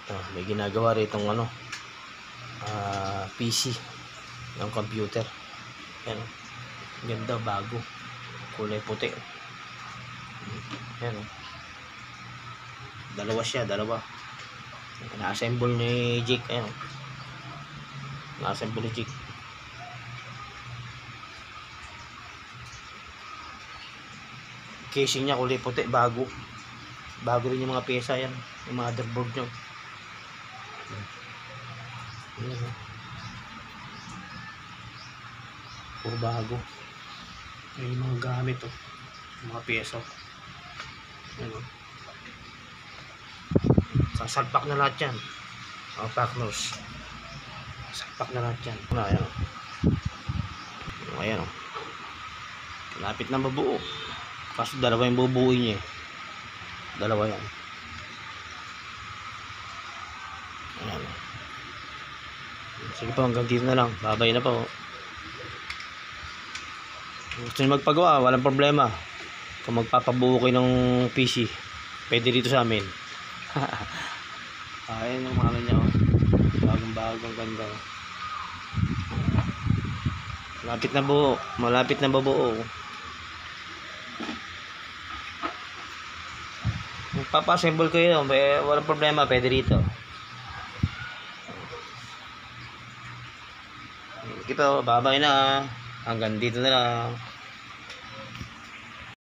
May ginagawa ritong ano, PC ng computer. Yan, ganda, bago, kulay puti. Yan, dalawa siya, dalawa. Na-assemble ni Jake. Ayan, na-assemble ni Jake. Casing niya kulay puti, bago. Bago rin yung mga pyesa yan, yung motherboard nyo. Puro bago. Yung mga gamit, mga pyesa. Sasalpak na lahat yan, mga partners. Salpak na lahat yan. Ayan, lapit na mabuo. Kaso dalawa yung bubuuin niya. Dalawa yan. Ayan. Sige po, hanggang dito na lang. Babay na po. Gusto nyo magpagawa, walang problema. Kung magpapabuo kayo ng PC, pwede dito sa amin. Ayan yung mga niya, bagong ganda. Malapit na bubuo. Magpapa-assemble kayo, walang problema, pwede dito. Ito, babay na. Hanggang dito na lang.